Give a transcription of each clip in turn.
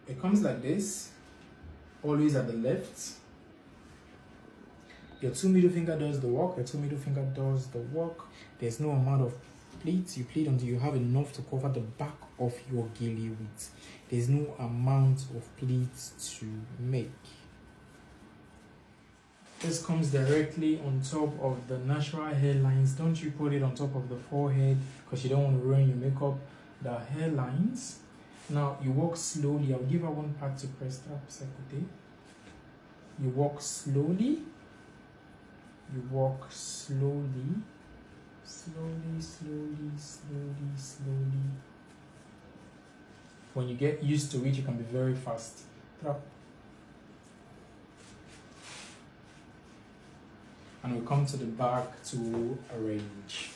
It comes like this, always at the left. Your 2 middle finger does the work. Your 2 middle finger does the work. There's no amount of pleats. You pleat until you have enough to cover the back of your gele with. There's no amount of pleats to make. This comes directly on top of the natural hairlines. Don't you put it on top of the forehead because you don't want to ruin your makeup. The hairlines. Now you walk slowly. I'll give her one part to press up. You walk slowly. You walk slowly. Slowly, slowly, slowly, slowly. When you get used to it, you can be very fast. Drop. And we come to the back to arrange.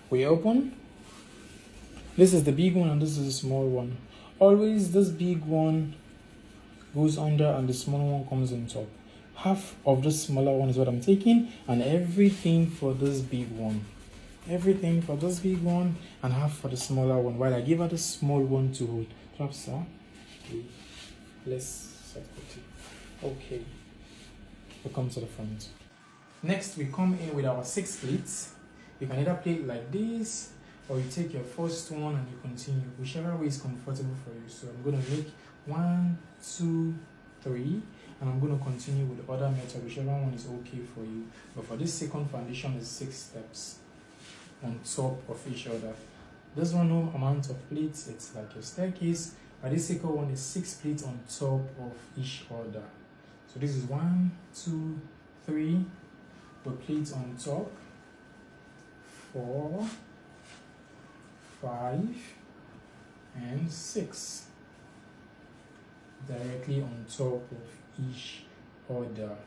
We open. This is the big one and this is the small one. Always this big one goes under and the small one comes on top. Half of the smaller one is what I'm taking and everything for this big one. Everything for this big one and half for the smaller one while I give her the small one to hold. Drop, sir. Okay. Let's set it. Okay. We come to the front. Next, we come in with our 6 pleats. You can either plait like this, or you take your first one and you continue, whichever way is comfortable for you. So I'm going to make 1, 2, 3, and I'm going to continue with the other method, whichever one is okay for you. But for this second foundation, is 6 steps on top of each other. This one, no amount of pleats, it's like your staircase. But this second one is 6 pleats on top of each other. So this is 1, 2, 3, with pleats on top, 4, 5, and 6, directly on top of each other.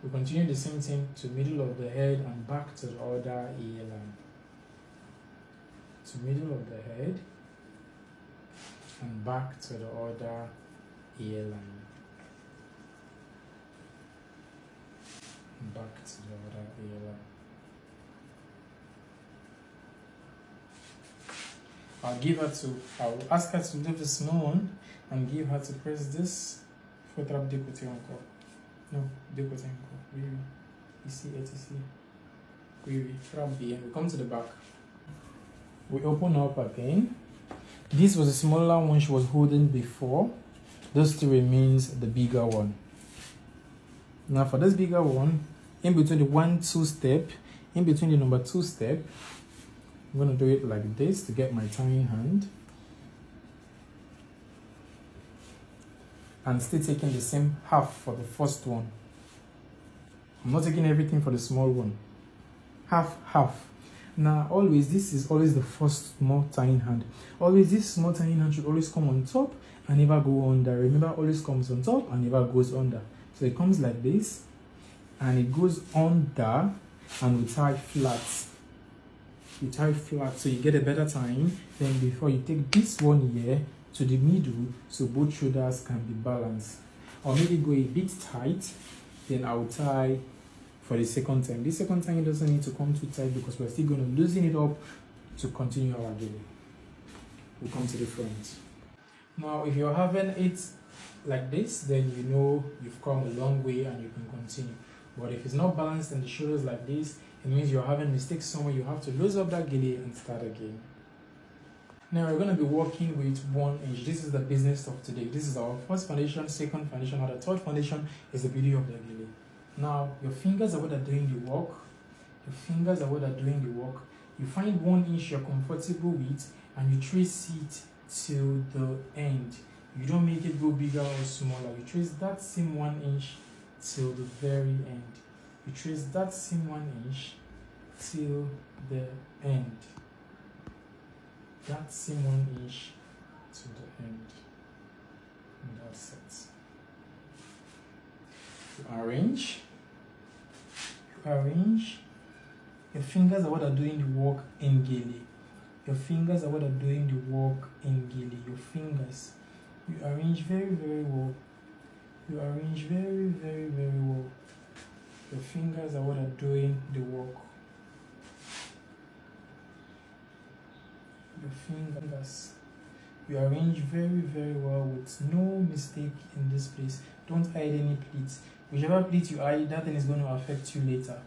We continue the same thing to middle of the head and back to the other earline. To middle of the head and back to the other earline. Back to the other earline. I'll ask her to do the small one and give her to press this for trap de côté encore. No, de côté encore. Oui, oui. Ici et ici. Oui, oui. Trap bien. We come to the back. We open up again. This was a smaller one she was holding before. This still remains the bigger one. Now for this bigger one, in between the 1, 2 step, in between the number 2 step, I'm going to do it like this to get my tiny hand. And still taking the same half for the first one. I'm not taking everything for the small one. Half, half. Now always, this is always the first small tiny hand. Always this small tiny hand should always come on top and never go under. Remember, always comes on top and never goes under. So it comes like this and it goes under and we tie flat. You tie flat so you get a better time. Then before you take this one here to the middle so both shoulders can be balanced. Or maybe go a bit tight, then I'll tie for the second time. This second time it doesn't need to come too tight because we're still going to loosen it up to continue our gele. We'll come to the front. Now if you're having it like this, then you know you've come a long way and you can continue. But if it's not balanced and the shoulders like this, it means you're having mistakes somewhere. You have to lose up that gele and start again. Now we're going to be working with 1 inch. This is the business of today. This is our first foundation, second foundation, and the third foundation is the beauty of the gele. Now your fingers are what are doing the work. Your fingers are what are doing the work. You find 1 inch you're comfortable with and you trace it till the end. You don't make it go bigger or smaller. You trace that same 1 inch till the very end. You trace that same 1 inch till the end. That same 1 inch to the end. And that's it. You arrange. You arrange. Your fingers are what are doing the work in gele. Your fingers are what are doing the work in gele. Your fingers. You arrange very, very well. You arrange very, very, very well. Your fingers are what are doing the work. Your fingers. You arrange very, very well with no mistake in this place. Don't hide any pleats. Whichever pleat you hide, that thing is going to affect you later.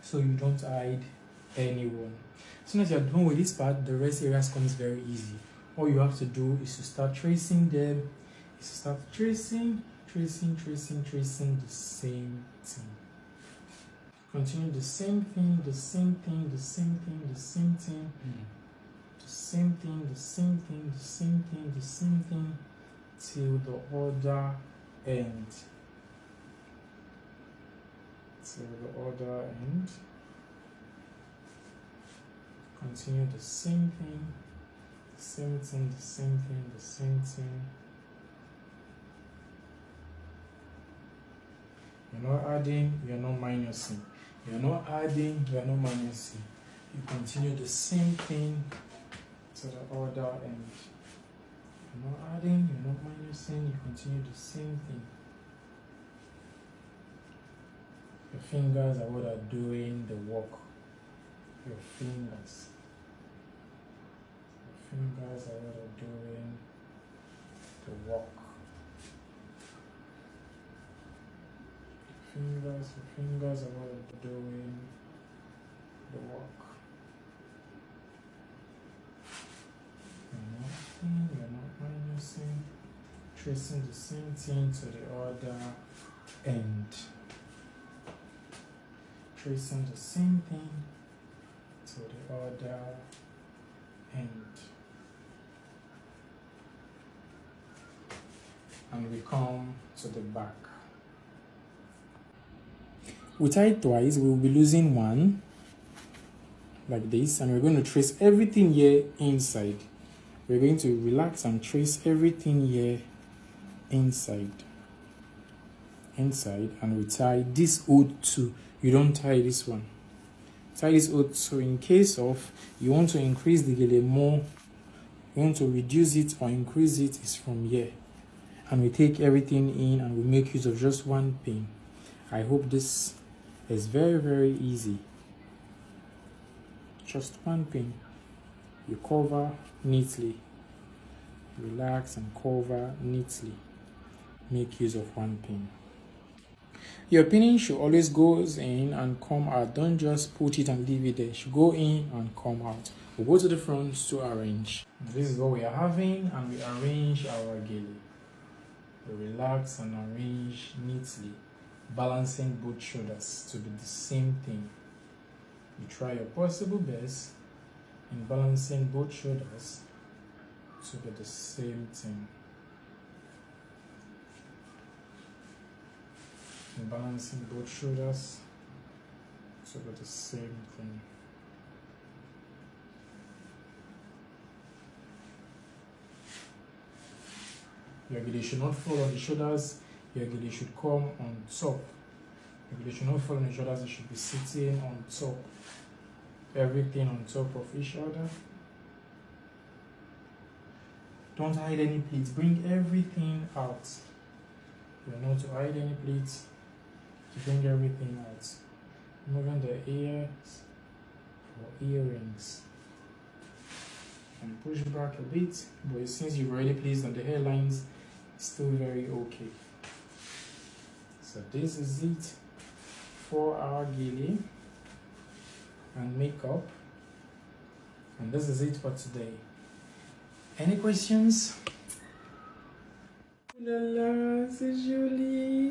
So you don't hide anyone. As soon as you're done with this part, the rest areas comes very easy. All you have to do is to start tracing them. Is to start tracing the same thing. Continue the same thing, the same thing, the same thing, the same thing. The same thing, the same thing, the same thing, the same thing, till the other end. Till the other end. Continue the same thing, the same thing, the same thing, the same thing. You're not adding, you're not minusing. You're not adding, you're not minusing. You continue the same thing to the other end. You're not adding, you're not minusing, you continue the same thing. Your fingers are what are doing the work. Your fingers. Your fingers are what are doing the work. Your fingers are what are doing the work. You're not minusing, tracing the same thing to the other end. Tracing the same thing to the other end. And we come to the back. We tie it twice, we will be losing one, like this, and we're going to trace everything here inside. We're going to relax and trace everything here inside, and we tie this odd two. You don't tie this one. Tie this odd two in case of you want to increase the gele more, you want to reduce it or increase it, is from here. And we take everything in and we make use of just one pin. I hope this is very, very easy. Just one pin. You cover neatly. Relax and cover neatly. Make use of one pin. Your pinning should always go in and come out. Don't just put it and leave it there. It should go in and come out. We'll go to the front to arrange. This is what we are having, and we arrange our gele. We relax and arrange neatly, balancing both shoulders to be the same thing. You try your possible best in balancing both shoulders to be the same thing. In balancing both shoulders to be the same thing. Your gele should not fall on the shoulders. Your gele should come on top. Your gele should not fall on the shoulders. It should be sitting on top. Everything on top of each other. Don't hide any pleats. Bring everything out. You're not to hide any pleats. To bring everything out. Moving the ears for earrings. And push back a bit, but since you've already placed on the hairlines, it's still very okay. So this is it for our gele and makeup, and this is it for today. Any questions? La la, c'est joli.